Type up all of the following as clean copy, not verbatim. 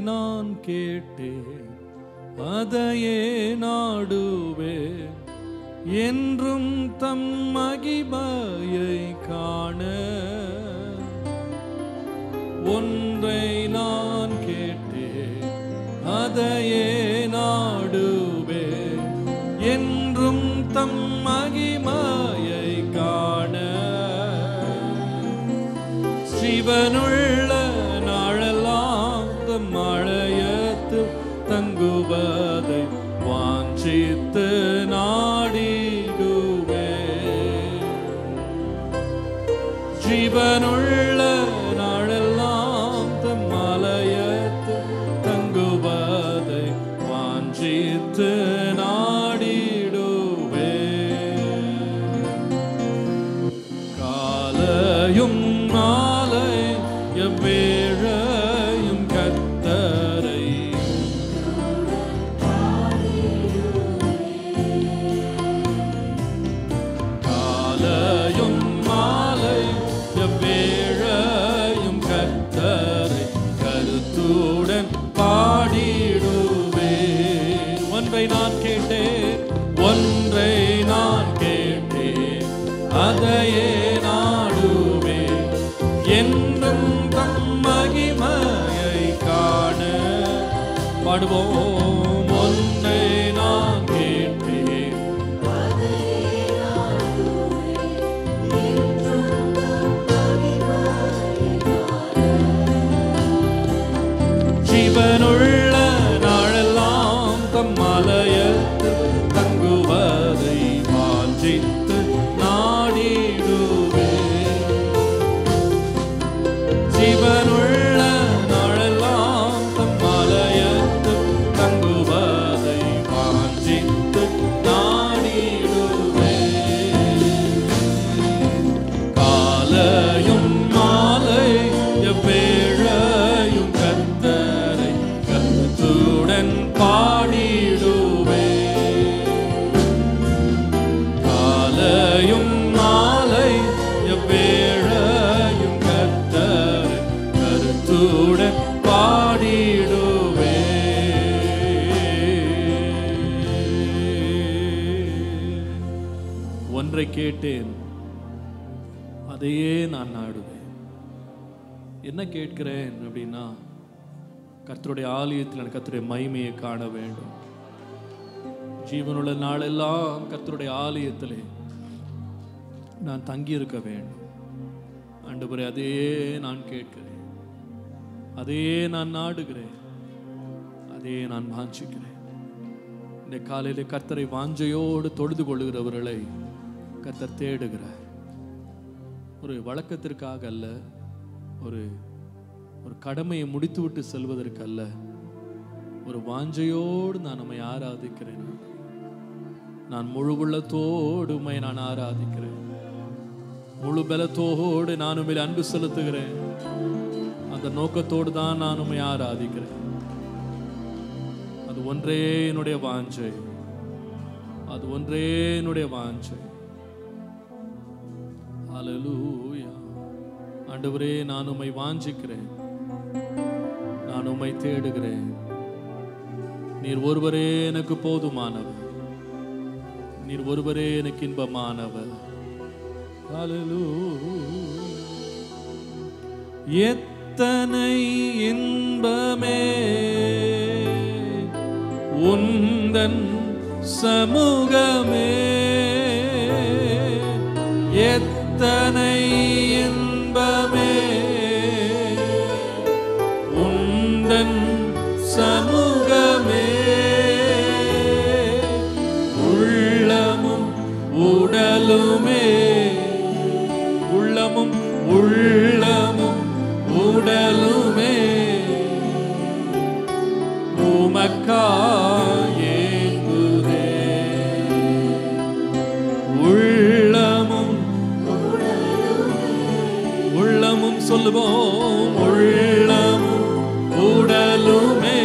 நான் கேட்டேன் அதையே நாடுவேன் என்றும் தம் மகிமையை காண. ஒன்றை நான் கேட்டேன் அதையே நாடுவேன் என்றும் தம் மகிமையை காண. ஜீவனுள்ள நாளெல்லாம் தம் ஆலயத்து தங்குவதை வாஞ்சித்து நாடிடுவே. ஜீவனுள்ள நாளெல்லாம் தம் ஆலயத்து தங்குவதை வாஞ்சித்து நாடிடுவே. காலையும் மாலை எவ்வேளையும் கர்த்தரை காலையும் மாலை எவ்வேளையும் கர்த்தரை கருத்துடன் பாடிடுவே. ஒன்றை நான் கேட்டேன் ஒன்றை நான் கேட்டேன் அதையே நாடுவேன் என்றும் தம் மகிமையை காண. பாடுவோம். ஒன்றை நான் கேட்டேன் ஜீவனுள்ள நாளெல்லாம் தம் ஆலயத்து தங்குவதை வாஞ்சித்து நாடிடுவே. ஜீவனுள்ள நாளெல்லாம் தம் ஆலயத்து தங்குவதை வாஞ்சித்து நாடிடுவே. காலையும் மாலை எவ்வேளையும் கர்த்தரை கருத்துடன் பாடிடுவே. காலையும் மாலை எவ்வேளையும் கர்த்தரை கருத்துடன் பாடிடுவே. ஒன்றை கேட்டேன் அதையே நான் நாடுவேன். என்ன கேட்கிறேன் அப்படின்னா, கர்த்தருடைய ஆலயத்தில் கர்த்தருடைய மகிமையை காண வேண்டும். ஜீவனுள்ள நாளெல்லாம் கர்த்தருடைய ஆலயத்திலே நான் தங்கியிருக்க வேண்டும். ஆண்டவரே, அதையே நான் கேட்கிறேன், அதையே நான் நாடுகிறேன், அதையே நான் வாஞ்சிக்கிறேன். இந்த காலையிலே கர்த்தரை வாஞ்சையோடு தொழுது கொள்ளுகிறவர்களை கர்த்தர் தேடுகிறார். ஒரு வழக்கத்திற்காக அல்ல, ஒரு கடமையை முடித்துவிட்டு செல்வதற்கு அல்ல, ஒரு வாஞ்சையோடு நான் உம்மை ஆராதிக்கிறேன். நான் முழு உள்ளத்தோடு உம்மை நான் ஆராதிக்கிறேன். முழு பலத்தோடு நான் உம்மில் அன்பு செலுத்துகிறேன். அந்த நோக்கத்தோடு தான் நான் உம்மை ஆராதிக்கிறேன். அது ஒன்றே என்னுடைய வாஞ்சை, அது ஒன்றே என்னுடைய வாஞ்சை. ஹல்லேலூயா. ஆண்டவரே, நான் உம்மை வாஞ்சிக்கிறேன், நான் உம்மை தேடுகிறேன். நீர் ஒருவரே எனக்கு போதுமானவர், நீர் ஒருவரே எனக்கு இன்பமானவர். ஹல்லேலூயா. எத்தனை இன்பமே உந்தன் சமூகமே, எத்தனை இன்பமே உந்தன் சமூகமே. உள்ளமும் உடலுமே, உள்ளமும் உள்ளமும் உடலுமே உமக்காய் ஏங்குதே. உள்ளமும் உள்ளமும் சொல்லுவோம். உள்ளமும் உடலுமே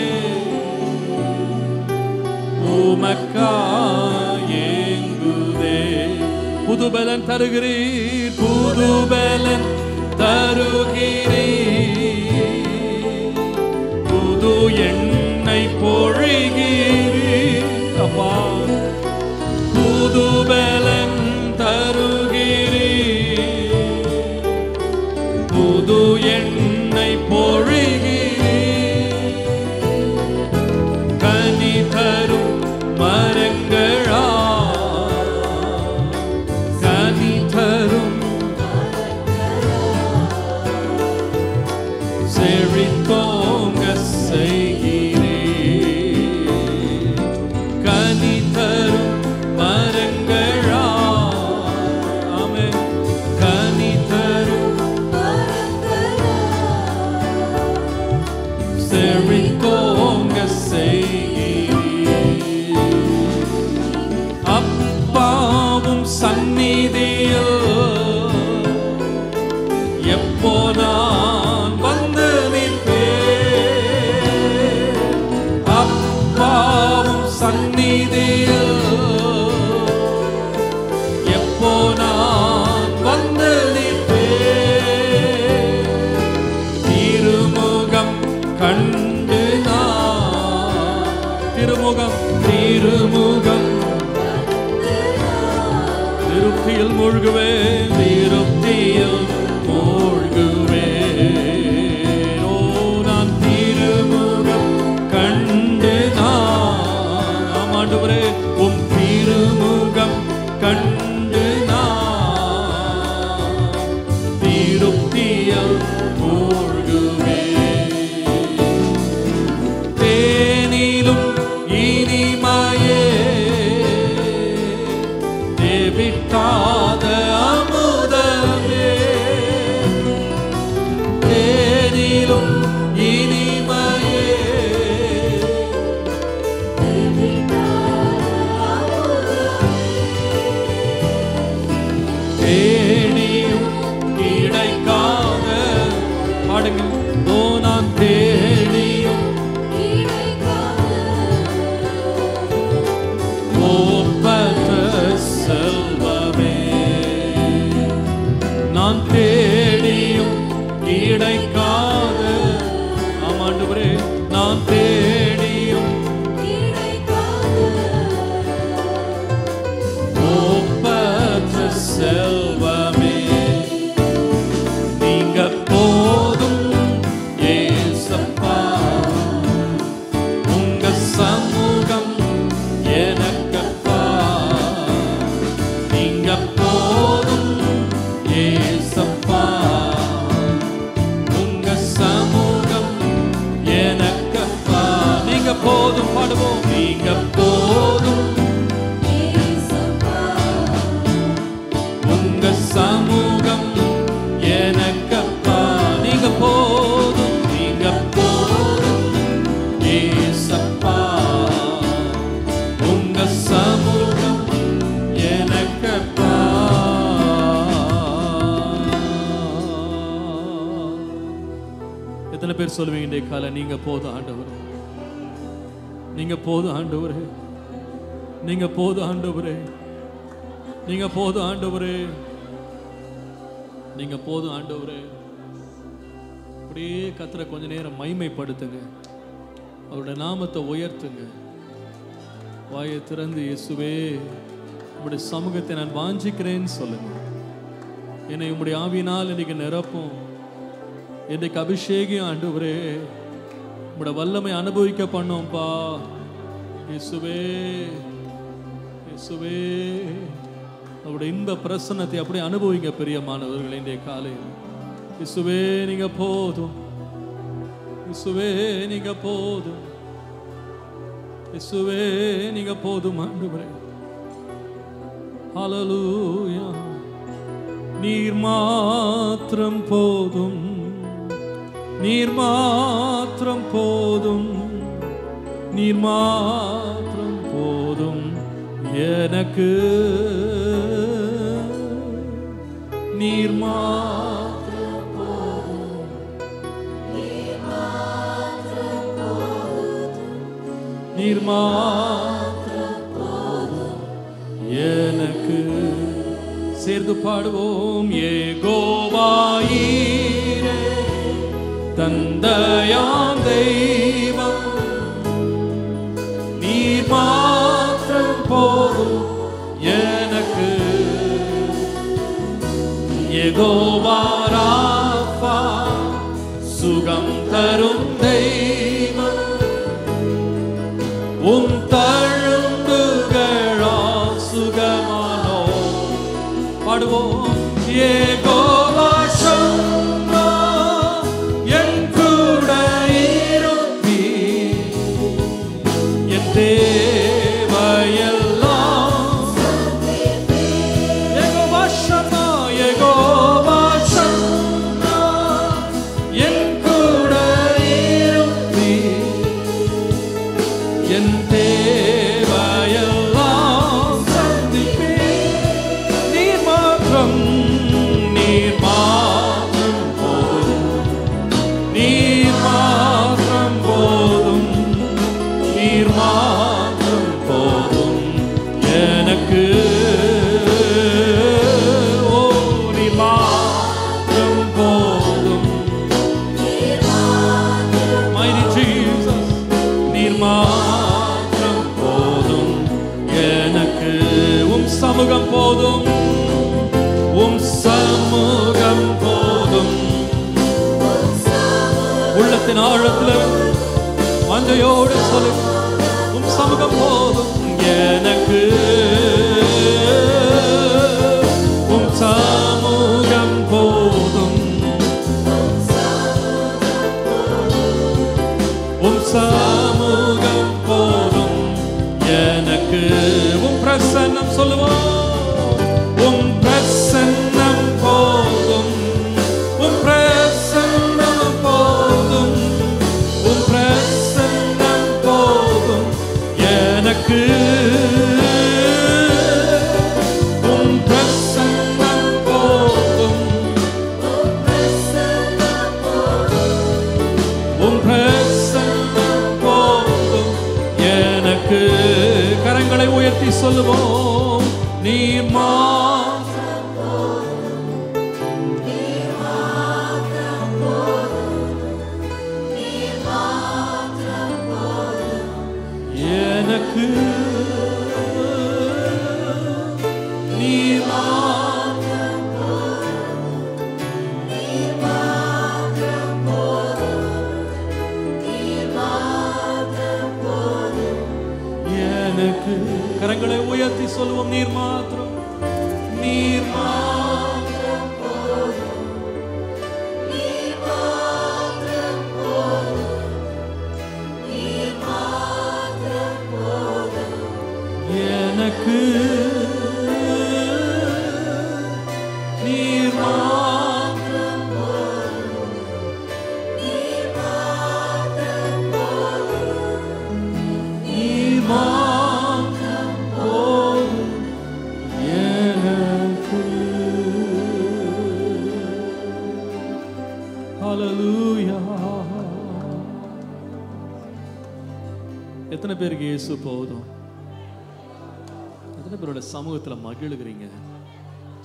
உமக்காய் ஏங்குதே. புதுபலன் தருகிறீர், புதுபலன் தருகிறீர், புது செழித்தோங்க செய்கிறீர். அப்பாவும் சந்நிதியில் எப்போ நான் வந்து நிற்பேன். அப்பாவும் சந்நிதியில் எப்போ நான் வந்து நிற்பேன். திருமுகம் கண்டு நான் திருமுகம் திருப்தியில் மூழ்குவேன். திருப்தியில் மூழ்குவேன். ஓ நான் திருமுகம் கண்டு நான் ஆண்டவரே உம் திருமுகம் கண்டு நான் திருப்தியில் மூழ்குவேன். தேனிலும் இனிமையே தேவிட்டாத அமுதமே. தேனிலும் இனிமையே தேனியும் கிடைக்காத பாடுங்கள். ஓ நான் தேனியும் ஒப்பற்ற செல்வமே. நான் தேடியும் கிடைக்காத ஆமாண்டவரே நான் தேடியும் ஒப்பற்ற செல்வமே. நீங்க போதும் ஏசப்பா. உங்க சமூகம் எனக்கப்பா. நீங்க போதும் ஏசப்பா. உங்க சமூகம் எனக்கப்பா. நீங்க போதும் பாடுவோம். நீங்க போதும் உங்க சமூகம் எனக்கப்பா. நீங்க போதும் ஏசப்பா. உங்க சமூகம் எனக்கப்பா. எத்தனை பேர் சொல்லுவீங்க இந்த கால நீங்க போதும் ஆண்டவரே, நீங்க போதும் ஆண்டவரே, நீங்க போதும் ஆண்டவரே, நீங்க போதும் ஆண்டவரே, நீங்க போதும் ஆண்டவரே. அப்படியே கர்த்தரை கொஞ்ச நேரம் மகிமைப்படுத்துங்க. அவருடைய நாமத்தை உயர்த்துங்க. வாயை திறந்து இயேசுவே உம்முடைய சமூகத்தை நான் வாஞ்சிக்கிறேன்னு சொல்லுங்க. என்னை உம்முடைய ஆவியினால் இன்னைக்கு நிரப்பும். இன்றைக்கு அபிஷேகம் ஆண்டவரே உம்முடைய வல்லமை அனுபவிக்க பண்ணோம்பா. இயேசுவே இயேசுவே அவருடைய இன்ப பிரசன்னத்தை அப்படியே அனுபவிங்க பிரியமானவர்கள் இன்றைய காலையில். இயேசுவே நீங்க போதும், இயேசுவே நீங்க போதும், இயேசுவே நீங்க போதும் ஆண்டவரே. ஹல்லேலூயா. நீர் மாத்திரம் போதும், நீர் மாத்திரம் போதும், நீர் மாத்திரம் போதும் எனக்கு. நீர் மாத்திரம் போதும், நீர் மாத்திரம் போதும் எனக்கு. சேர்ந்து பாடுவோம். யெகோவாயீரே தந்தையாம் தெய்வம், நீர் மாத்திரம் போதும் எனக்கு. யெகோவா ராஃபா சுகம் தரும் தெய்வம், உம் தழும்புகளால் சுகமானோ. பாடுவோம். யெகோவா ஷம்மா என் கூட இருப்பீர், என் தேவையெல்லாம். யெகோவா ஷம்மா, யெகோவா ஷம்மா என் கூட இருப்பீர், ஆழத்துல வாஞ்சையோடு சொல்லு, உம் சமூகம் போதும் எனக்கு, உம் சமூகம் போதும், உம் சமூகம் போதும் எனக்கு. உம் பிரசன்னம் சொல்லுவோம், உம் பிரசன்னம் போதும், உம் பிரசன்னம் போதும், உம் பிரசன்னம் போதும் எனக்கு. உம் பிரசன்னம் போதும், உம் பிரசன்னம் போதும் எனக்கு. கரங்களை உயர்த்தி சொல்லுவோம், நீர் மாத்திரம் போதும், நீர் மாத்திரம் போதும், நீர் மாத்திரம் போதும் எனக்கு. நீர் மாத்திரம் போதும், நீர் மாத்திரம் போதும், நீர் மாத்திரம் போதும் எனக்கு. கரங்களை உயர்த்தி சொல்லுவோம், நீர் மாத்திரம், நீர் மாத்திரம் போதும், நீர் மாத்திரம் போதும், நீர் மாத்திரம் போதும் எனக்கு. நீர் மாத்திரம் போதும், நீர் மாத்திரம் போதும், நீர் மாத்திரம் போதும் எனக்கு. ஹல்லேலூயா. எத்தனை பேருக்கு இயேசு போதும்? எத்தனை பேரோட சமூகத்துல மகிழுகிறீங்க?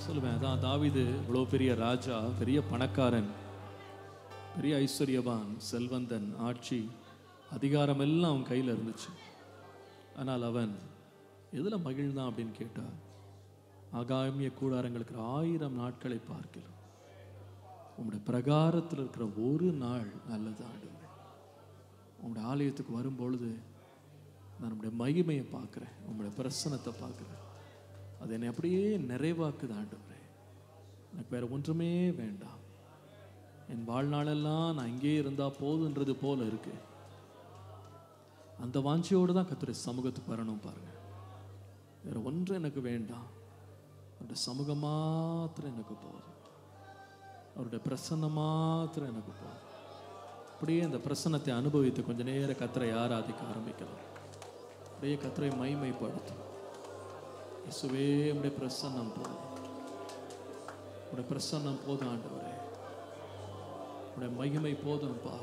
சொல்லுவேன். அதான் தாவீது இவ்வளோ பெரிய ராஜா, பெரிய பணக்காரன், பெரிய ஐஸ்வர்யவான், செல்வந்தன், ஆட்சி அதிகாரம் எல்லாம் அவன் கையில் இருந்துச்சு. ஆனால் அவன் எதில் மகிழ்ந்தான் அப்படின்னு கேட்டால், ஆகாமிய கூடாரங்களுக்கு 1000 நாட்களை பார்க்கலாம் உங்களுடைய பிரகாரத்தில் இருக்கிற ஒரு நாள் நல்லது ஆண்டவரே. உங்களுடைய ஆலயத்துக்கு வரும்பொழுது நான் உங்களுடைய மகிமையை பார்க்குறேன், உங்களுடைய பிரசன்னத்தை பார்க்குறேன். அது என்னை அப்படியே நிறைவாக்குது ஆண்டவரே. எனக்கு வேற ஒன்றுமே வேண்டாம். என் வாழ்நாளெல்லாம் நான் இங்கே இருந்தால் போதுன்றது போல இருக்கு. அந்த வாஞ்சியோடு தான் கர்த்தருடைய சமூகத்துக்கு வரணும் பாருங்க. வேற ஒன்றும் எனக்கு வேண்டாம். அவருடைய சமூகம் மாத்திரம் எனக்கு போதும், அவருடைய பிரசன்னம் மாத்திரம் எனக்கு போதும். அப்படியே அந்த பிரசன்னத்தை அனுபவித்து கொஞ்ச நேரம் கர்த்தரை ஆராதிக்க ஆரம்பிக்கலாம். அப்படியே கர்த்தரை மகிமைப்படுத்தும். இயேசுவே, உம்முடைய பிரசன்னம் போதும், உம்முடைய பிரசன்னம் போதும் ஆண்டவரே. உம்முடைய மகிமை போதும்பா.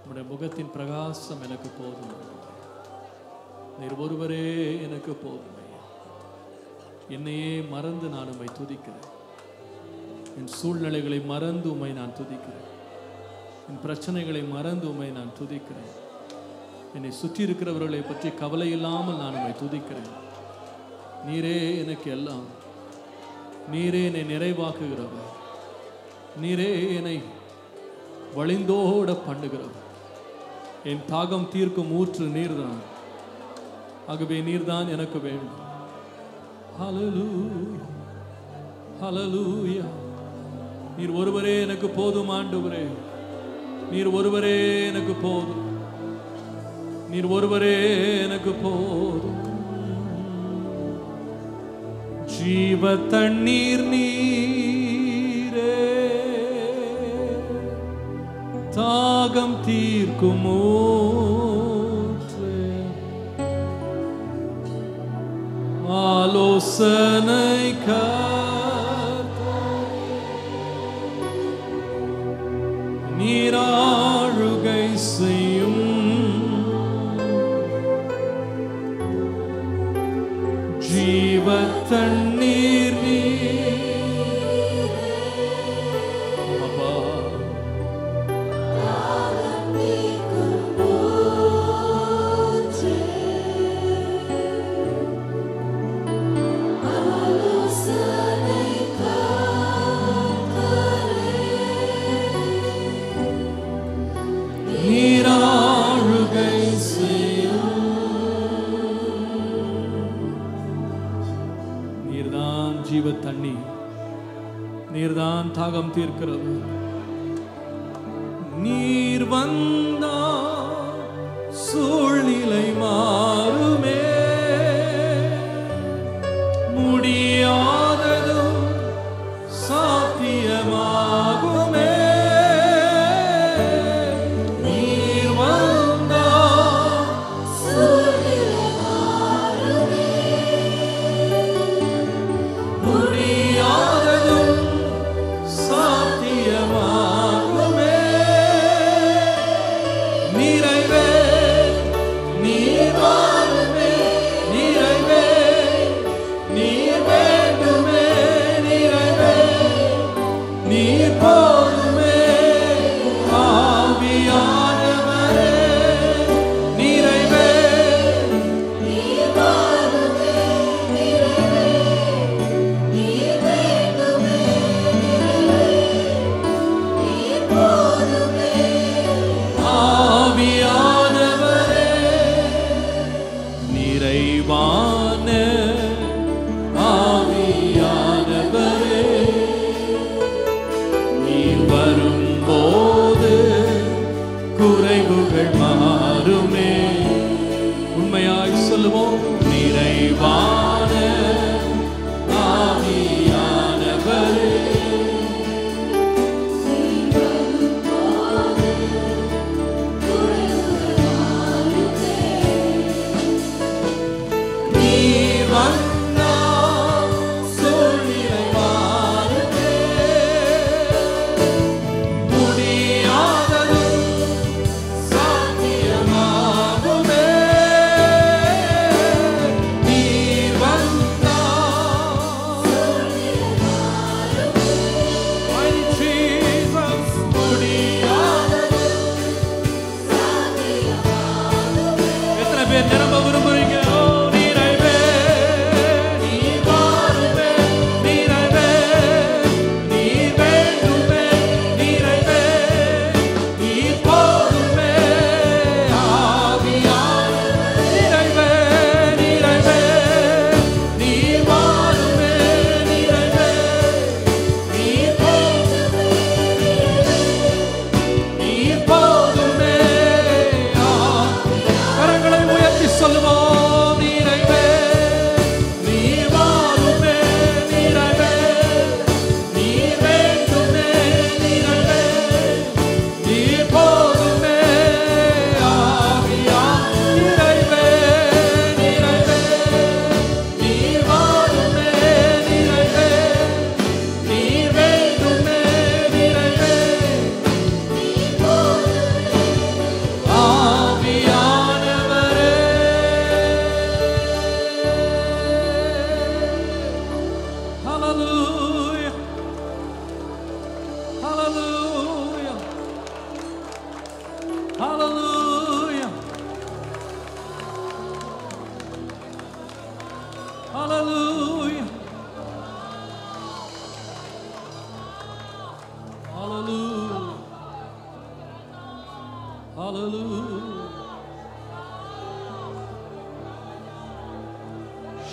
உம்முடைய முகத்தின் பிரகாசம் எனக்கு போதும். நீர் ஒருவரே எனக்கு போதும். என்னையே மறந்து நான் உம்மை துதிக்கிறேன். என் சூழ்நிலைகளை மறந்து உம்மை நான் துதிக்கிறேன். என் பிரச்சனைகளை மறந்து உம்மை நான் துதிக்கிறேன். என்னை சுற்றி இருக்கிறவர்களை பற்றி கவலை இல்லாமல் நான் உம்மை துதிக்கிறேன். நீரே எனக்கு எல்லாம். நீரே என்னை நிறைவாக்குகிறவர். நீரே என்னை வழிந்தோட பண்ணுகிறவர். என் தாகம் தீர்க்கும் ஊற்று நீர்தான். ஆகவே நீர்தான் எனக்கு வேண்டும். ஹல்லேலூயா, ஹல்லேலூயா. நீர் ஒருவரே எனக்கு போதும் ஆண்டவரே. நீர் ஒருவரே எனக்கு போதும். நீர் ஒருவரே எனக்கு போதும். ஜீவ தண்ணீர் நீரே, தாகம் தீர்க்கும் ஊற்றே, ஆலோசனை நீராழுகை செய்யும் ஜீவ தண்ணீர் அப்பா. தாகம் தீர்க்கிறவர். நீர் வந்தா சூழ்நிலை மாறுமே, முடியாததும் சாத்தியமாகுமே. நீர் வந்தா சூழ்நிலை மாறுமே, முடியாததும் சாத்தியமாகுமே. நிறைவே நீர் வாருமே, நிறைவே நீர் வேண்டுமே, நிறைவே நீர் போதுமே. ஆவியானவரே நிறைவே நீர் வாருமே, நிறைவே நீர் வேண்டுமே, நீர் போதுமே. ஆவியானவரே நிறைவான ஆவியானவரே, நீர் வரும்போது குறைவுகள் மாறுமே. உண்மையாய் சொல்லுவோம், நிறைவான ஆவியானவரே, நீர் வந்தா சூழ்நிலை மாறுமே, முடியாததும் சாத்தியமாகுமே. நீர் வந்தா சூழ்நிலை மாறுமே, Jesus, முடியாததும் சாத்தியமாகுமே. எத்தனை பேர் நிரம்ப விரும்புறீங்க? ஓ, நிறைவே நீர் வாருமே, நிறைவே நீர் வேண்டுமே, நிறைவே நீர் போதுமே. ஆவியானவரே நிறைவே நிறைவே நீர் வாருமே, நிறைவே நீர் போதுமே, நீர் போதுமே. கரங்களை உயர்த்தி சொல்லுவோம், நிறைவே நீர் வாருமே, நிறைவே நீர் வேண்டுமே, நிறைவே நீர் போதுமே. ஆவியானவரே நிறைவே நீர் வாருமே, நிறைவே நீர் வேண்டுமே, நிறைவே நீர் போதுமே. ஆவியானவரே Hallelujah, hallelujah, hallelujah, hallelujah, hallelujah, hallelujah.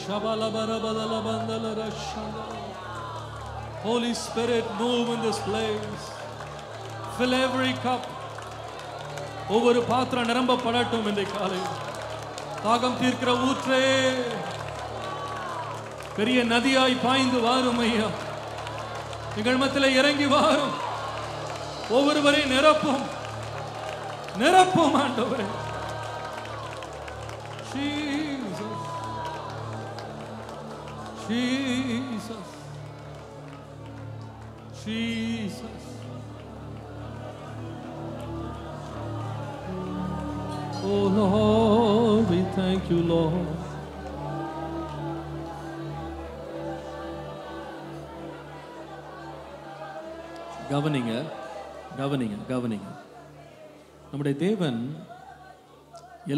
Shabalabarabalabandalashanda. Holy Spirit, move in this place. Fill every cup. ஒவ்வொரு பாத்திரம் நிரம்பப்படட்டும். இந்த காலை தாகம் தீர்க்கிற ஊற்றே, பெரிய நதியாய் பாய்ந்து வாரும் ஐயா. எங்கள் மத்தியிலே இறங்கி வாரும். ஒவ்வொருவரையும் நிரப்பும், நிரப்பும் ஆண்டவரே. Jesus, Jesus, Jesus. Oh Lord, we thank you, Lord. கவனிங்க, கவனிங்க, கவனிங்க. நம்முடைய தேவன்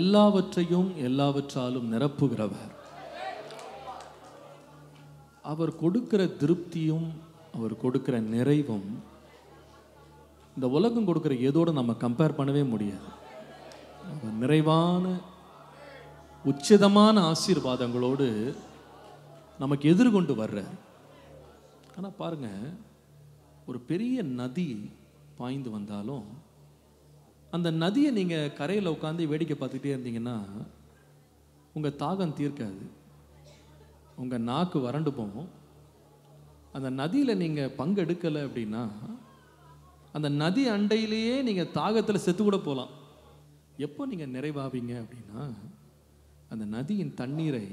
எல்லாவற்றையும் எல்லாவற்றாலும் நிரப்புகிறவர். அவர் கொடுக்கிற திருப்தியும் அவர் கொடுக்கிற நிறைவும் இந்த உலகம் கொடுக்கிற ஏதோடு நம்ம கம்பேர் பண்ணவே முடியாது. அவர் நிறைவான உச்சிதமான ஆசீர்வாதங்களோடு நமக்கு எதிர்கொண்டு வர்றார். ஆனால் பாருங்க, ஒரு பெரிய நதி பாய்ந்து வந்தாலும் அந்த நதியை நீங்கள் கரையில் உட்காந்து வேடிக்கை பார்த்துட்டே இருந்தீங்கன்னா உங்கள் தாகம் தீர்க்காது, உங்கள் நாக்கு வறண்டு போகும். அந்த நதியில் நீங்கள் பங்கெடுக்கலை அப்படின்னா அந்த நதி அண்டையிலேயே நீங்கள் தாகத்தில் செத்து கூட போகலாம். எப்போ நீங்கள் நிறைவாவீங்க அப்படின்னா அந்த நதியின் தண்ணீரை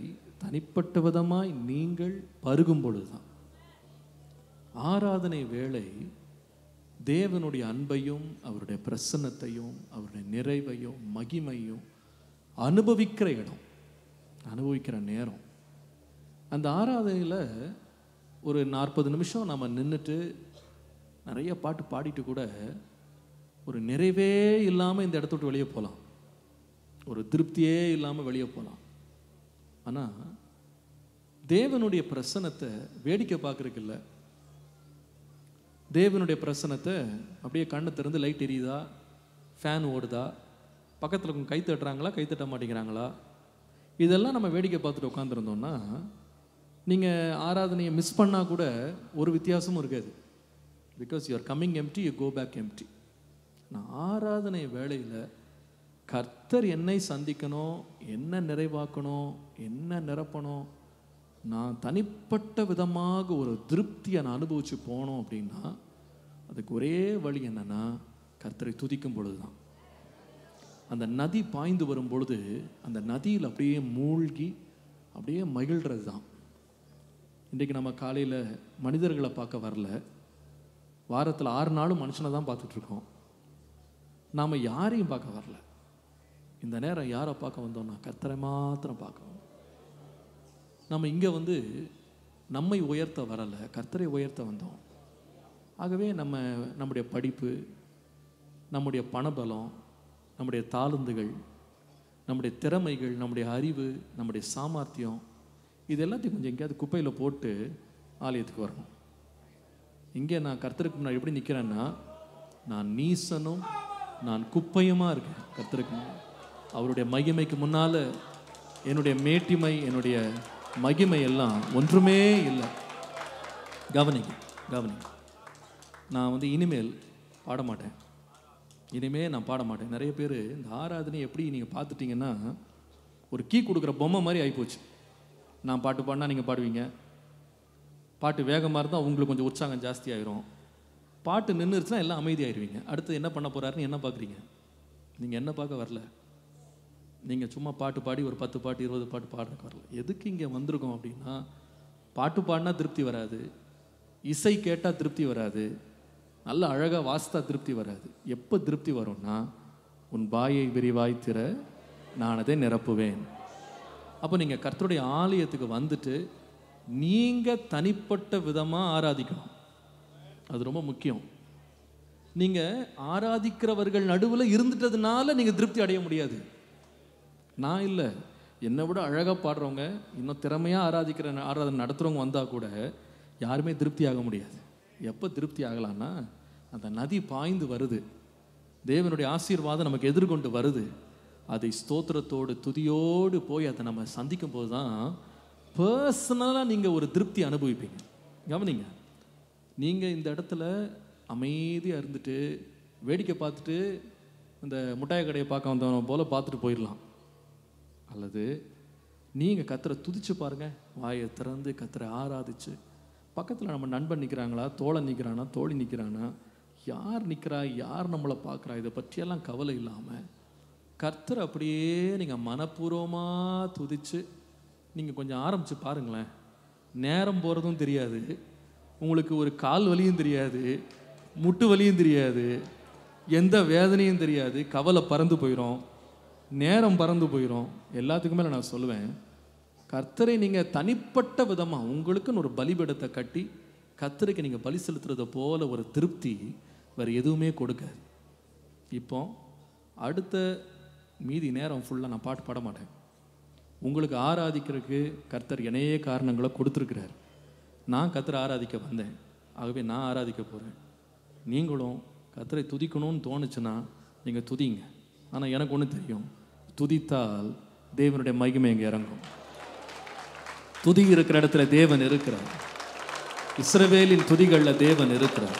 தனிப்பட்ட விதமாய் நீங்கள் பருகும் பொழுதுதான். ஆராதனை வேளை தேவனுடைய அன்பையும் அவருடைய பிரசன்னத்தையும் அவருடைய நிறைவையும் மகிமையும் அனுபவிக்கிற இடம், அனுபவிக்கிற நேரம். அந்த ஆராதனையில் ஒரு 40 நிமிஷம் நம்ம நின்றுட்டு நிறைய பாட்டு பாடிட்டு கூட ஒரு நிறைவே இல்லாமல் இந்த இடத்த விட்டு வெளியே போகலாம், ஒரு திருப்தியே இல்லாமல் வெளியே போகலாம். ஆனால் தேவனுடைய பிரசன்னத்தை வேடிக்கை பார்க்குறதுக்கு இல்லை, தேவனுடைய பிரசன்னத்தை அப்படியே கண்ணை திறந்து லைட் எரியுதா, ஃபேன் ஓடுதா, பக்கத்தில் கொஞ்சம் கை தட்டுறாங்களா, கை தட்ட மாட்டேங்கிறாங்களா, இதெல்லாம் நம்ம வேடிக்கை பார்த்துட்டு உட்காந்துருந்தோம்னா நீங்கள் ஆராதனையை மிஸ் பண்ணால் கூட ஒரு வித்தியாசமும் இருக்காது. Because you are coming empty, you go back empty. நான் ஆராதனை வேளையில் கர்த்தர் என்னை சந்திக்கணும், என்ன நிறைவாக்கணும், என்ன நிரப்பணும், நான் தனிப்பட்ட விதமாக ஒரு திருப்தியை நான் அனுபவிச்சு போனோம் அப்படின்னா அதுக்கு ஒரே வழி என்னன்னா கர்த்தரை துதிக்கும் பொழுது தான். அந்த நதி பாய்ந்து வரும் பொழுது அந்த நதியில் அப்படியே மூழ்கி அப்படியே மகிழ்கிறது தான். இன்றைக்கு நம்ம காலையில் மனிதர்களை பார்க்க வரல, வாரத்தில் 6 நாளும் மனுஷனை தான் பார்த்துட்ருக்கோம். நாம் யாரையும் பார்க்க வரல. இந்த நேரம் யாரை பார்க்க வந்தோம்னா கர்த்தரை மாத்திரம் பார்க்கணும். நம்ம இங்கே வந்து நம்மை உயர்த்த வரலை, கர்த்தரை உயர்த்த வந்தோம். ஆகவே நம்முடைய படிப்பு, நம்முடைய பணபலம், நம்முடைய தாளந்துகள், நம்முடைய திறமைகள், நம்முடைய அறிவு, நம்முடைய சாமர்த்தியம், இது எல்லாத்தையும் கொஞ்சம் எங்கேயாவது குப்பையில் போட்டு ஆலயத்துக்கு வரணும். இங்கே நான் கர்த்தருக்கு முன்னாடி எப்படி நிற்கிறேன்னா நான் நீசனும் நான் குப்பையுமாக இருக்கேன். கர்த்தருக்கு அவருடைய மகிமைக்கு முன்னால் என்னுடைய மேட்டிமை, என்னுடைய மகிமை எல்லாம் ஒன்றுமே இல்லை. கவனிங்க. நான் வந்து இனிமேல் பாட மாட்டேன், நான் பாட மாட்டேன். நிறைய பேர் இந்த ஆராதனை எப்படி நீங்கள் பார்த்துட்டிங்கன்னா ஒரு கீ கொடுக்குற பொம்மை மாதிரி ஆகிப்போச்சு. நான் பாட்டு பாடினா நீங்கள் பாடுவீங்க, பாட்டு வேகமாக இருந்தால் உங்களுக்கு கொஞ்சம் உற்சாகம் ஜாஸ்தி ஆயிரும், பாட்டு நின்றுச்சுன்னா எல்லாம் அமைதியாயிருவீங்க. அடுத்து என்ன பண்ண போகிறாருன்னு என்ன பார்க்குறீங்க? நீங்கள் என்ன பார்க்க வரல, நீங்கள் சும்மா பாட்டு பாடி ஒரு 10 பாட்டு 20 பாட்டு பாடுறதுக்கு வரல. எதுக்கு இங்கே வந்திருக்கோம் அப்படின்னா பாட்டு பாடினா திருப்தி வராது, இசை கேட்டால் திருப்தி வராது, நல்ல அழகாக வாசித்தா திருப்தி வராது. எப்போ திருப்தி வரும்னா உன் வாயை விரிவாய் திற நான் அதை நிரப்புவேன். அப்போ நீங்கள் கர்த்தருடைய ஆலயத்துக்கு வந்துட்டு நீங்கள் தனிப்பட்ட விதமாக ஆராதிக்கணும். அது ரொம்ப முக்கியம். நீங்கள் ஆராதிக்கிறவர்கள் நடுவில் இருந்துட்டதுனால நீங்கள் திருப்தி அடைய முடியாது. நான் இல்லை, என்னை விட அழகாக பாடுறவங்க, இன்னும் திறமையாக ஆராதனை நடத்துகிறவங்க வந்தால் கூட யாருமே திருப்தி ஆக முடியாது. எப்போ திருப்தி ஆகலான்னா அந்த நதி பாய்ந்து வருது, தேவனுடைய ஆசீர்வாதம் நமக்கு எதிர்கொண்டு வருது, அதை ஸ்தோத்திரத்தோடு துதியோடு போய் அதை நம்ம சந்திக்கும் போது தான் பர்சனலாக நீங்கள் ஒரு திருப்தி அனுபவிப்பீங்க. கவனிங்க, நீங்கள் இந்த இடத்துல அமைதியாக இருந்துட்டு வேடிக்கை பார்த்துட்டு இந்த முட்டாய் கடையை பார்க்க வந்தவன போல் பார்த்துட்டு போயிடலாம். அல்லது நீங்கள் கர்த்தரை துதிச்சு பாருங்கள், வாயை திறந்து கர்த்தரை ஆராதிச்சு, பக்கத்தில் நம்ம நண்பன் நிற்கிறாங்களா, தோழன் நிற்கிறானா, தோழி நிற்கிறானா, யார் நிற்கிறா, யார் நம்மளை பார்க்குறா, இதை பற்றியெல்லாம் கவலை இல்லாமல் கர்த்தரை அப்படியே நீங்கள் மனப்பூர்வமாக துதிச்சு நீங்கள் கொஞ்சம் ஆரம்பித்து பாருங்களேன். நேரம் போகிறதும் தெரியாது, உங்களுக்கு ஒரு கால் வலியும் தெரியாது, முட்டு வலியும் தெரியாது, எந்த வேதனையும் தெரியாது, கவலை பறந்து போயிடும், நேரம் பறந்து போயிடும். எல்லாத்துக்கு மேலே நான் சொல்லுவேன், கர்த்தரை நீங்கள் தனிப்பட்ட விதமாக உங்களுக்குன்னு ஒரு பலிபீடத்தை கட்டி கர்த்தருக்கு நீங்கள் பலி செலுத்துறத போல ஒரு திருப்தி வேறு எதுவுமே கொடுக்காது. இப்போ அடுத்த மீதி நேரம் ஃபுல்லாக நான் பாட்டு பாட மாட்டேன். உங்களுக்கு ஆராதிக்கிறதுக்கு கர்த்தர் இணைய காரணங்களை கொடுத்துருக்கிறார். நான் கர்த்தரை ஆராதிக்க வந்தேன், ஆகவே நான் ஆராதிக்க போகிறேன். நீங்களும் கர்த்தரை துதிக்கணும்னு தோணுச்சுன்னா நீங்கள் துதிங்க. ஆனால் எனக்கு ஒன்று தெரியும், துதித்தால் தேவனுடைய மகிமை இங்கே இறங்கும். துதி இருக்கிற இடத்துல தேவன் இருக்கிறார். இஸ்ரவேலின் துதிகளில் தேவன் இருக்கிறார்.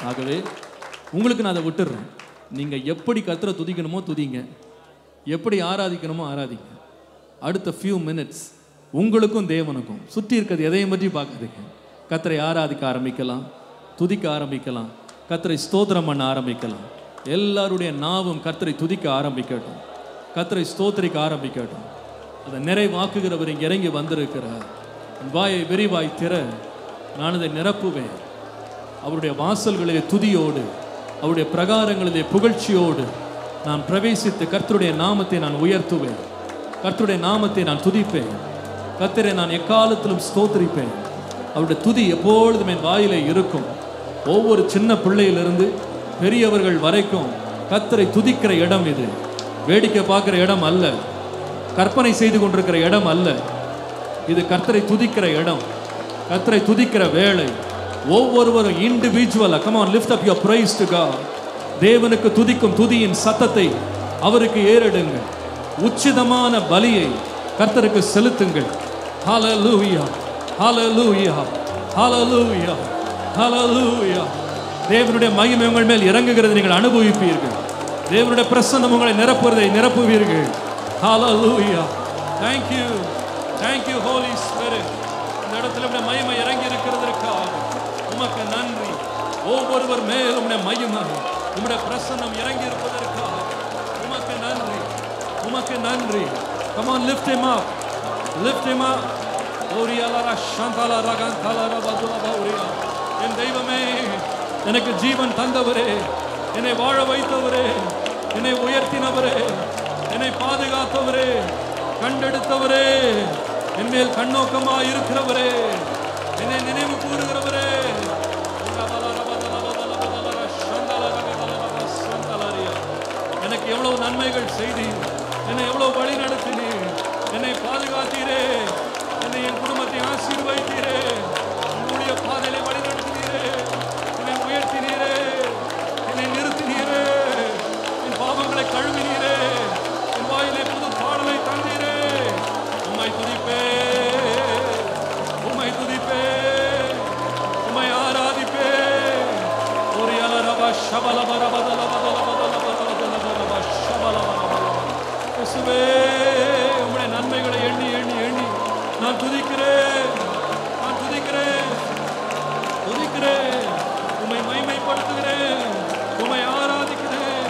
ஆகவே உங்களுக்கு நான் அதை விட்டுடுறேன். நீங்க எப்படி கர்த்தரை துதிக்கணுமோ துதிங்க, எப்படி ஆராதிக்கணுமோ ஆராதிங்க. அடுத்த ஃபியூ மினிட்ஸ் உங்களுக்கும் தேவனுக்கும் சுற்றி இருக்கிறது எதையும் பற்றி பார்க்காதீங்க. கர்த்தரை ஆராதிக்க ஆரம்பிக்கலாம், துதிக்க ஆரம்பிக்கலாம், கர்த்தரை ஸ்தோத்திரம் பண்ண ஆரம்பிக்கலாம். எல்லாருடைய நாவும் கர்த்தரை துதிக்க ஆரம்பிக்கட்டும், கர்த்தரை ஸ்தோத்திரிக்க ஆரம்பிக்கட்டும். அதை நிறைவாக்குகிறவர் இங்கே இறங்கி வந்திருக்கிறார். வாயை விரிவாய் திற, நான் அதை நிரப்புவேன். அவருடைய வாசல்களிலே துதியோடு, அவருடைய பிரகாரங்களிலே புகழ்ச்சியோடு நான் பிரவேசித்து கர்த்தருடைய நாமத்தை நான் உயர்த்துவேன், கர்த்தருடைய நாமத்தை நான் துதிப்பேன், கர்த்தரை நான் எக்காலத்திலும் ஸ்தோத்திரிப்பேன். அவருடைய துதி எப்பொழுதும் என் வாயிலே இருக்கும். ஒவ்வொரு சின்ன பிள்ளையிலிருந்து பெரியவர்கள் வரைக்கும் கர்த்தரை துதிக்கிற இடம் இது. வேடிக்கை பார்க்கிற இடம் அல்ல, கற்பனை செய்து கொண்டிருக்கிற இடம் அல்ல. இது கர்த்தரை துதிக்கிற இடம், கர்த்தரை துதிக்கிற வேளை. ஒவ்வொருவரும் இண்டிவிஜுவலா come on lift up your praise to God. தேவனுக்கு துதிக்கும் துதியின் சத்தத்தை அவருக்கு ஏறெடுங்க. உச்சிதமான பலியை கர்த்தருக்கு செலுத்துங்கள். ஹalleluya ஹalleluya ஹalleluya ஹalleluya. தேவனுடைய மகிமை உங்கள் மேல் இறங்குகிறது நீங்கள் அனுபவிப்பீர்கள். தேவனுடைய பிரசன்னம் உங்களை நிரப்புவீர்கள். ஹalleluya. thank you holy spirit. இந்த இடத்துல உம்முடைய மகிமை இறங்கி இருக்கிறதற்காக உமக்கு நன்றி. ஒவ்வொருவர் மேல் உம்முடைய மகிமை, உம்முடைய பிரசன்னம் இறங்கி இருப்பதற்காக உமக்கு நன்றி, உமக்கு நன்றி. come on lift him up, lift him up. ஓரியலரா ஷந்தலா ரகந்தலா ரபதுலா ஓரியா. என் தெய்வமே, எனக்கு ஜீவன் தந்தவரே, என்னை வாழ வைத்தவரே, என்னை உயர்த்தினவரே, என்னை பாதுகாத்தவரே, கண்டெடுத்தவரே, என் மேல் கண்ணோக்கமாக இருக்கிறவரே, என்னை நினைவு கூறுகிறவரே, எனக்கு எவ்வளவு நன்மைகள் செய்தீர், என்னை எவ்வளவு வழி நடத்தினீர், என்னை பாதுகாத்தீரே, என்னை என் குடும்பத்தை ஆசீர்வதித்தீரே, உங்களுடைய பாதையிலே வழி நடத்தினீரே, என்னை உயர்த்தினீரே, என்னை நிறுத்தினீரே, என் பாவங்களை கழுவினீரே, என் வாயிலே புது பாடலை தந்தீரே. உம்மை துதிப்பே, உம்மை துதிப்பே, உம்மை ஆராதிப்பே. ஒரு யலரபா ஷபலபரபதலபதலபதலபதலபதலபதலபா ஷபலபரபதலபா. இயேசுவே, உம்முடைய நன்மைகளை எண்ணி எண்ணி எண்ணி நான் துதிக்கிறேன், நான் துதிக்கிறேன், துதிக்கிறேன். உம்மை மகிமைப்படுத்துகிறேன், உம்மை ஆராதிக்கிறேன்,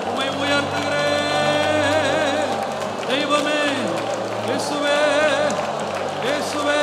உம்மை உயர்த்துகிறேன். தெய்வமே, இயேசுவே, இயேசுவே.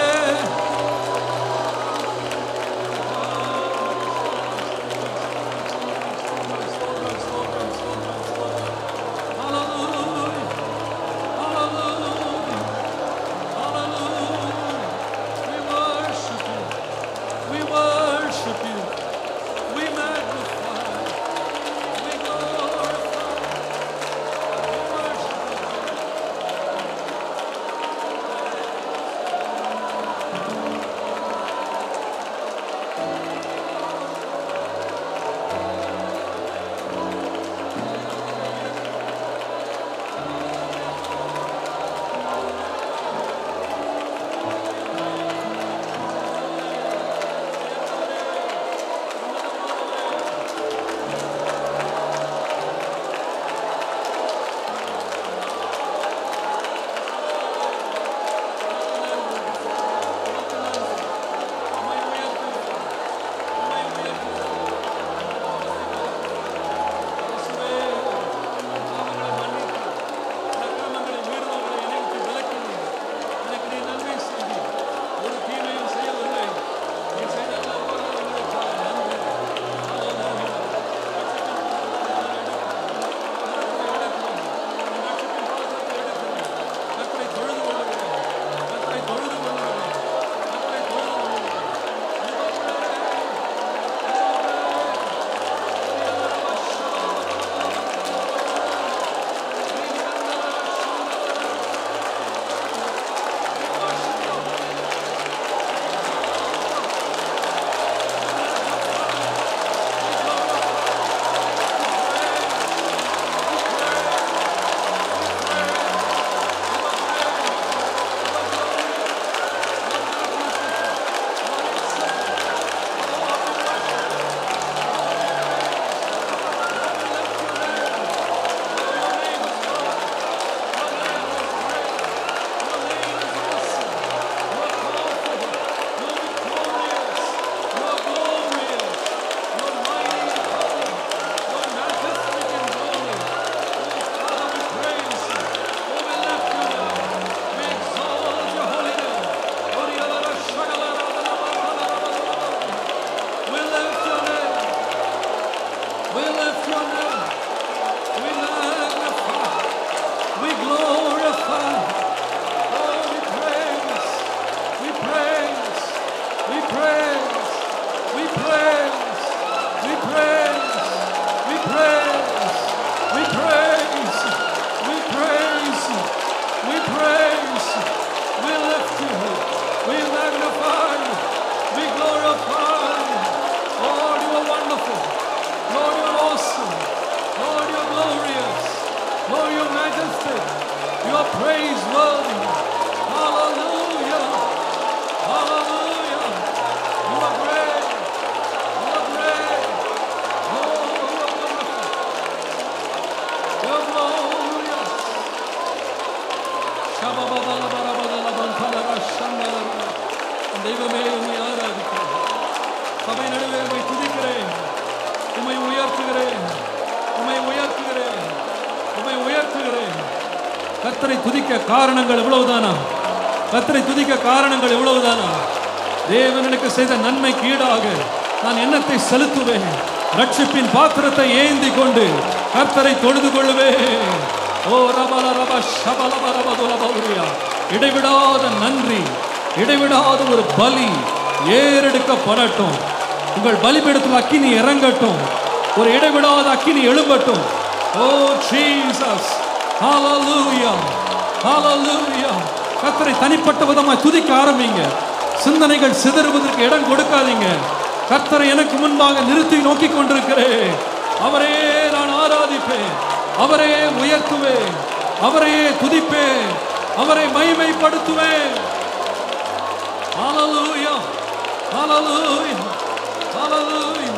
majestic. You are praiseworthy. Hallelujah. Hallelujah. You are great. You are great. Oh, you are wonderful. You are glorious. தெய்வமே உம்மை ஆராதிக்கிறேன். சபை நடுவே உம்மை துதிக்கிறேன். உம்மை உயர்த்துகிறேன். உம்மை உயர்த்துகிறேன். உம்மை உயர்த்துகிறேன். கர்த்தரை துதிக்க காரணங்கள் இவ்வளவுதானா? கர்த்தரை துதிக்க காரணங்கள் இவ்வளவுதானா? தேவன் எனக்கு செய்த நன்மைக்கு ஈடாக நான் என்னத்தை செலுத்துவேன்? ரட்சிப்பின் பாத்திரத்தை ஏந்தி கொண்டு கர்த்தரை தொழுது கொள்ளுவேன். ஓ ரபல ரப ஷபல ரபதுல பௌரியா. இடைவிடாத நன்றி, இடைவிடாத ஒரு பலி ஏறெடுக்கப்படட்டும். உங்கள் பலிபீடத்தில் அக்கினி இறங்கட்டும். ஒரு இடைவிடாத அக்கினி எழும்பட்டும். ஓ ஜீசஸ், ஹalleluya, ஹalleluya. கர்த்தரை தனிப்பட்ட விதமாக துதிக்க ஆரம்பிங்க. சிந்தனைகள் சிதறுவதற்கு இடம் கொடுக்காதீங்க. கர்த்தரை எனக்கு முன்பாக நிறுத்தி நோக்கி கொண்டிருக்கிறேன். அவரே நான் ஆராதிப்பேன், அவரே உயர்த்துவேன், அவரே துதிப்பேன், அவரை மகிமைப்படுத்துவேன். ஹalleluya, ஹalleluya, ஹalleluya.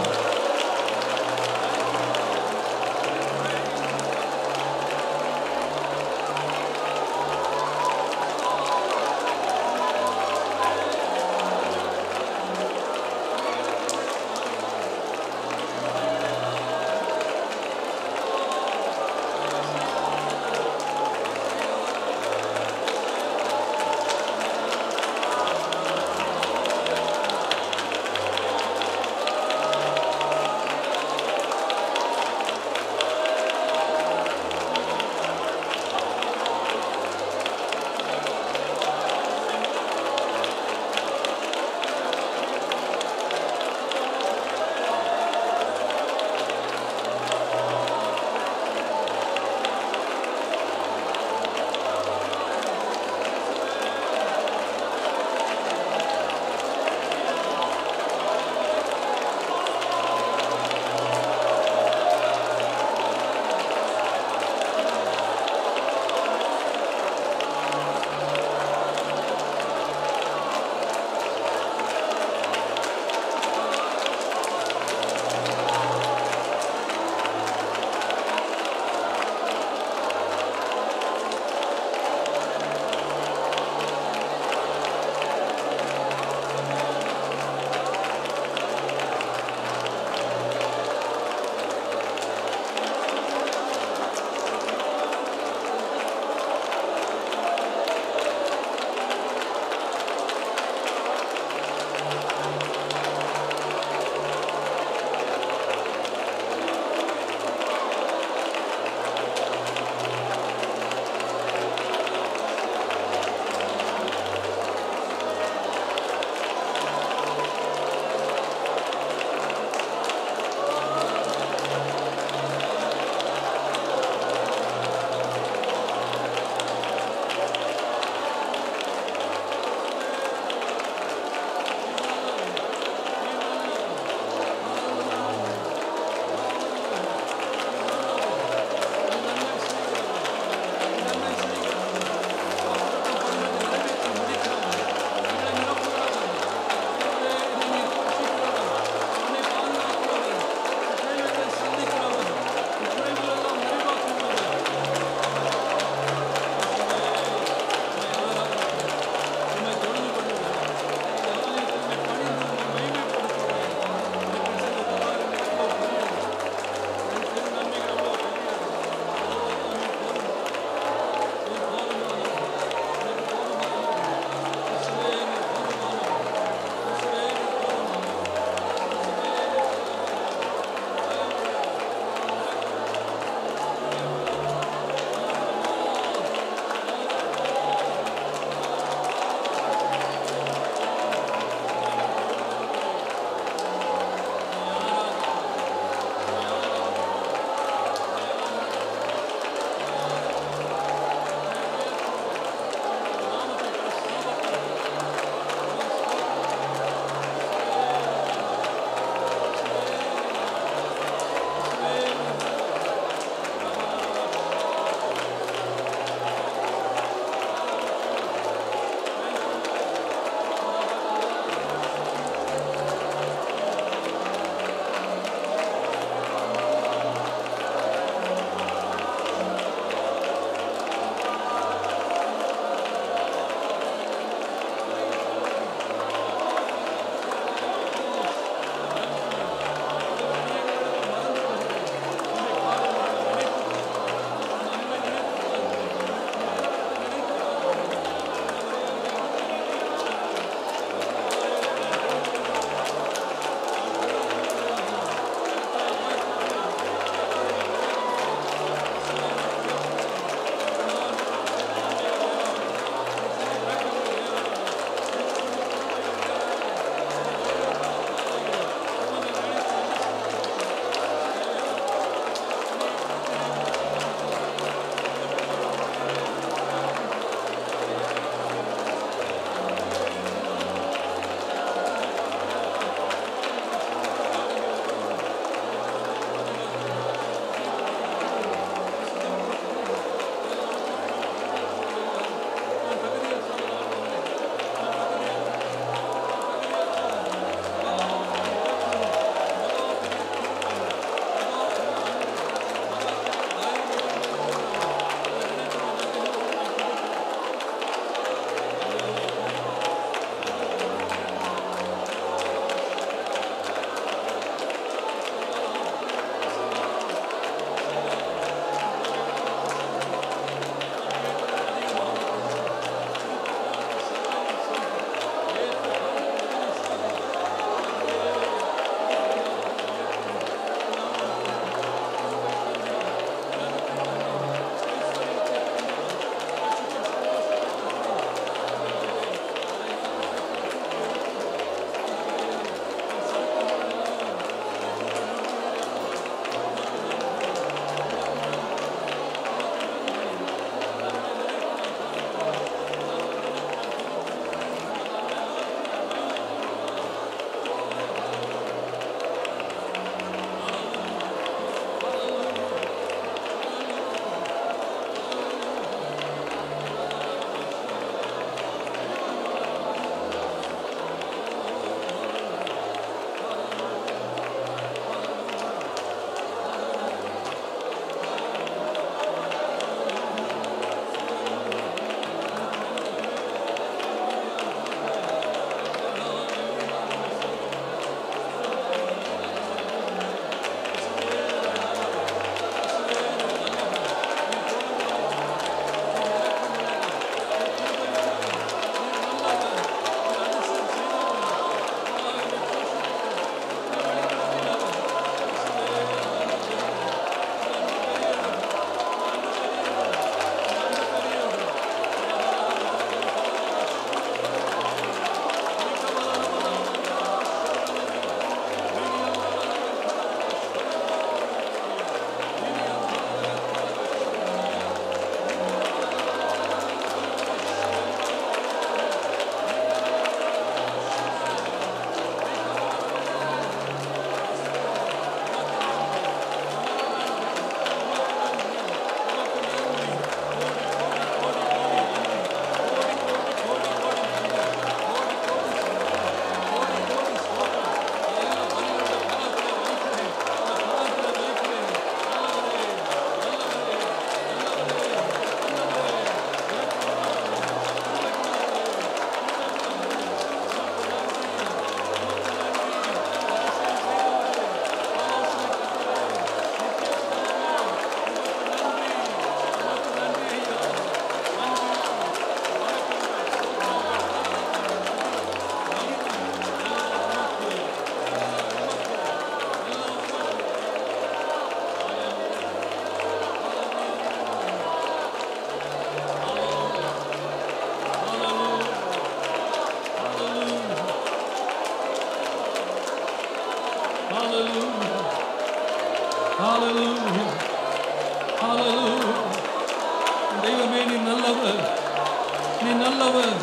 நல்லவர்,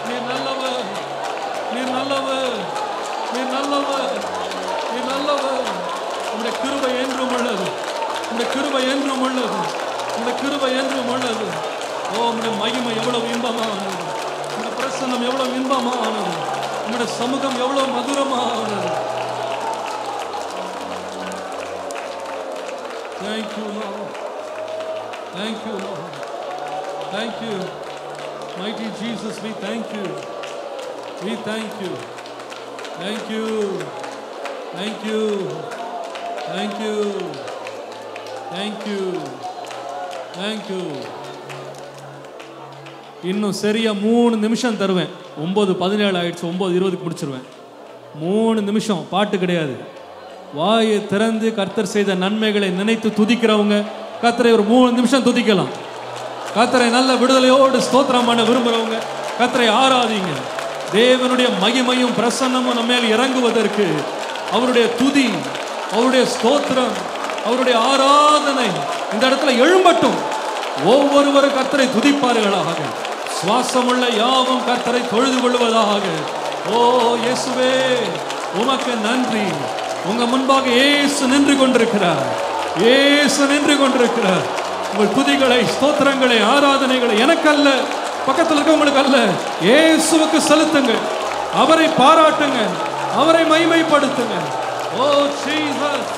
நீர் நல்லவர், நீர் நல்லவர், நீர் நல்லவர், நீர் நல்லவர். உம்முடைய கிருபை என்றும் உள்ளது, உம்முடைய கிருபை என்றும் உள்ளது, உம்முடைய கிருபை என்றும் உள்ளது. ஓ, உம்முடைய மகிமை எவ்வளவு இன்பமானது, உம்முடைய பிரசன்னம் எவ்வளவு இன்பமானது, உம்முடைய சமூகம் எவ்வளவு மதுரமானது. Thank you, Lord. Thank you, Lord. Thank you. Mighty Jesus, we thank you. We thank you. Thank you. Thank you. Thank you. Thank you. Thank you. இன்னும் சரியா 3 நிமிஷம் தருவேன். 9:17 ஆயிடுச்சு. 9:20 முடிச்சிருவேன். 3 நிமிஷம், பாட்டு கிடையாது. வாயை திறந்து கர்த்தர் செய்த நன்மைகளை நினைத்து துதிக்கிறவங்க கர்த்தரை ஒரு 3 நிமிஷம் துதிக்கலாம். கர்த்தரை நல்ல விடுதலையோடு ஸ்தோத்திரம் பண்ண விரும்புகிறவங்க கர்த்தரை ஆராதிங்க. தேவனுடைய மகிமையும் பிரசன்னமும் நம்ம மேல் இறங்குவதற்கு அவருடைய துதி, அவருடைய ஸ்தோத்திரம், அவருடைய ஆராதனை இந்த இடத்துல எழும்பட்டும். ஒவ்வொருவரும் கர்த்தரை துதிப்பார்களாக. சுவாசமுள்ள யாவும் கர்த்தரை தொழுது கொள்வதாக. ஓ இயேசுவே, உமக்கு நன்றி. உங்க முன்பாக இயேசு நின்று கொண்டிருக்கிறார். இயேசு நின்று கொண்டிருக்கிறார். உங்கள் துதிகளை, ஸ்தோத்திரங்களை, ஆராதனைகளை எனக்கல்ல, பக்கத்தில் இருக்கவங்களுக்கு அல்ல, இயேசுவுக்கு செலுத்துங்க. அவரை பாராட்டுங்க, அவரை மகிமைப்படுத்துங்க. ஓ ஜீசஸ்,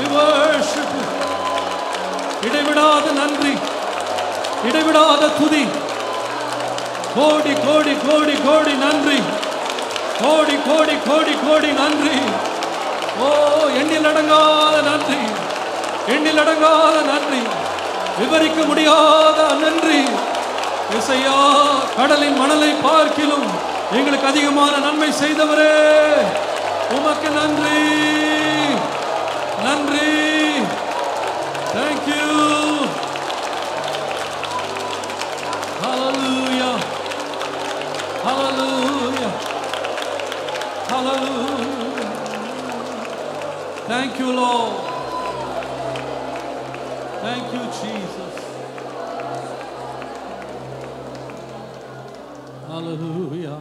we worship you. இடைவிடாத நன்றி, இடைவிடாத துதி. கோடி கோடி கோடி கோடி நன்றி, கோடி கோடி கோடி கோடி நன்றி. ஓ, எண்ணில் அடங்காத நன்றி, எண்ணில் அடங்காத நன்றி, விவரிக்க முடியாத நன்றி. இசையா, கடலின் மணலை பார்க்கிலும் எங்களுக்கு அதிகமான நன்மை செய்தவரே, உமக்கு நன்றி, நன்றி. Thank you. Hallelujah. Hallelujah. Hallelujah. Thank you, Lord. Thank you, Jesus. Hallelujah.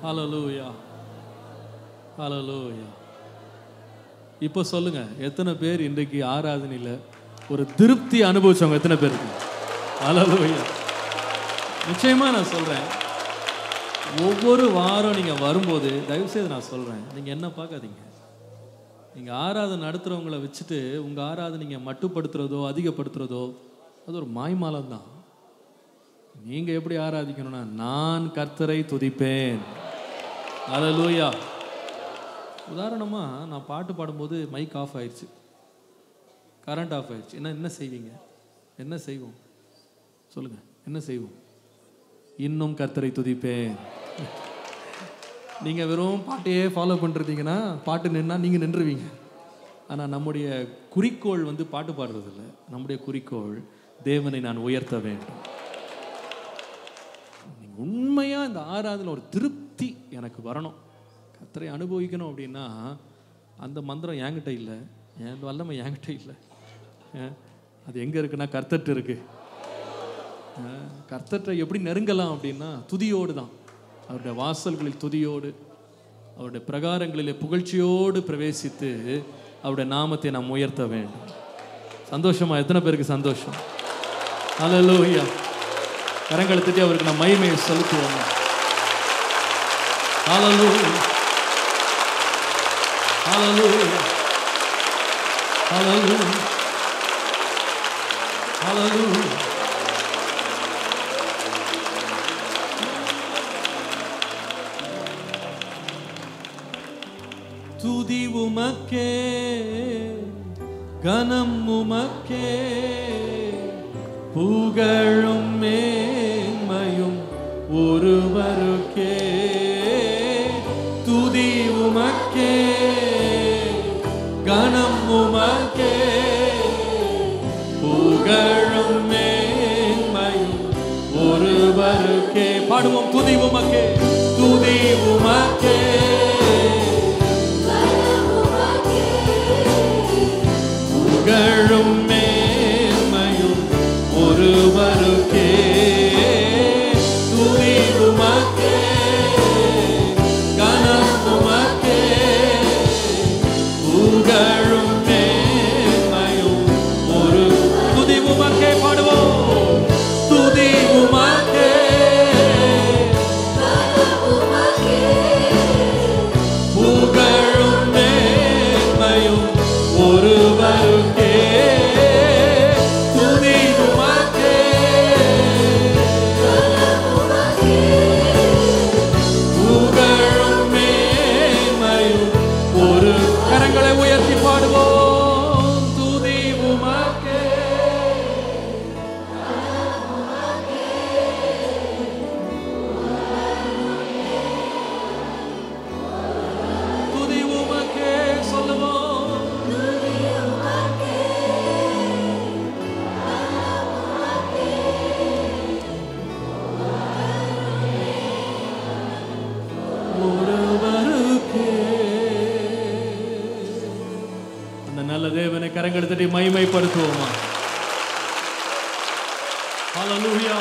Hallelujah. Hallelujah. இப்போ சொல்லுங்க, எத்தனை பேர் இன்றைக்கு ஆராதனையில் ஒரு திருப்தி அனுபவிச்சவங்க எத்தனை பேர் இருக்கு? ஹல்லேலூயா. நிச்சயமா நான் சொல்றேன், ஒவ்வொரு வாரம் நீங்க வரும்போது தயவுசெய்து நான் சொல்றேன், நீங்க என்ன பார்க்காதீங்க. நீங்க ஆராதனை நடத்துறவங்களை வச்சுட்டு உங்க ஆராதனை நீங்க மட்டுப்படுத்துறதோ அதிகப்படுத்துறதோ அது ஒரு மாய்மாலம் தான். நீங்க எப்படி ஆராதிக்கணும்னா, நான் கர்த்தரை துதிப்பேன். ஹல்லேலூயா. உதாரணமாக நான் பாட்டு பாடும்போது மைக் ஆஃப் ஆயிடுச்சு, கரண்ட் ஆஃப் ஆயிடுச்சு. என்ன செய்வீங்க? என்ன செய்வோம் சொல்லுங்க? என்ன செய்வோம்? இன்னும் கர்த்தரை துதிப்பேன். நீங்கள் வெறும் பாட்டையே ஃபாலோ பண்ணுறீங்கன்னா, பாட்டு நின்னா நீங்கள் நின்றுவீங்க. ஆனால் நம்முடைய குறிக்கோள் வந்து பாட்டு பாடுறதில்ல. நம்முடைய குறிக்கோள் தேவனை நான் உயர்த்த வேண்டும். உண்மையாக இந்த ஆராதனை ஒரு திருப்தி எனக்கு வரணும், கர்த்தரை அனுபவிக்கணும் அப்படின்னா அந்த மந்திரம் என்கிட்ட இல்லை, என் வல்லமை என்கிட்ட இல்லை. அது எங்கே இருக்குன்னா கர்த்தர்ட்ட இருக்கு. கர்த்தர்ட்ட எப்படி நெருங்கலாம் அப்படின்னா துதியோடு தான். அவருடைய வாசல்களில் துதியோடு, அவருடைய பிரகாரங்களிலே புகழ்ச்சியோடு பிரவேசித்து அவருடைய நாமத்தை நாம் உயர்த்த வேண்டும். சந்தோஷமா? எத்தனை பேருக்கு சந்தோஷம்? ஹல்லேலூயா. கரங்களை தட்டி அவருக்கு நான் மகிமையை செலுத்துவோம். ஹல்லேலூயா, ஹல்லேலூயா, ஹல்லேலூயா, ஹல்லேலூயா. துதி உமக்கே, கனம் உமக்கே, புகழும் மேன்மையும் ஒருவருக்கே. துதி உமக்கே, கனம் உமக்கே, புகழும் மேன்மையும் ஒருவருக்கே. பாடுவோம். துதி உமக்கே, துதி உமக்கே, புகழும் மேன்மையும் ஒருவருக்கே. துதி உமக்கே, கனம் உமக்கே, புகழும் மேன்மையும் ஒரு. துதி உமக்கே. பாடுவோம். துதி உமக்கே, புகழும் மேன்மையும் ஒருவருக்கே. துதி உமக்கே, புகழும் மேன்மையும் ஒரு. கரங்களை உயர்த்தி பாடுவோம். துதி உமக்கே, துதி உமக்கே சொல்லுவோம். அந்த நல்ல தேவனை கரங்களை தட்டி மகிமைப்படுத்துவோமா. ஹல்லேலூயா.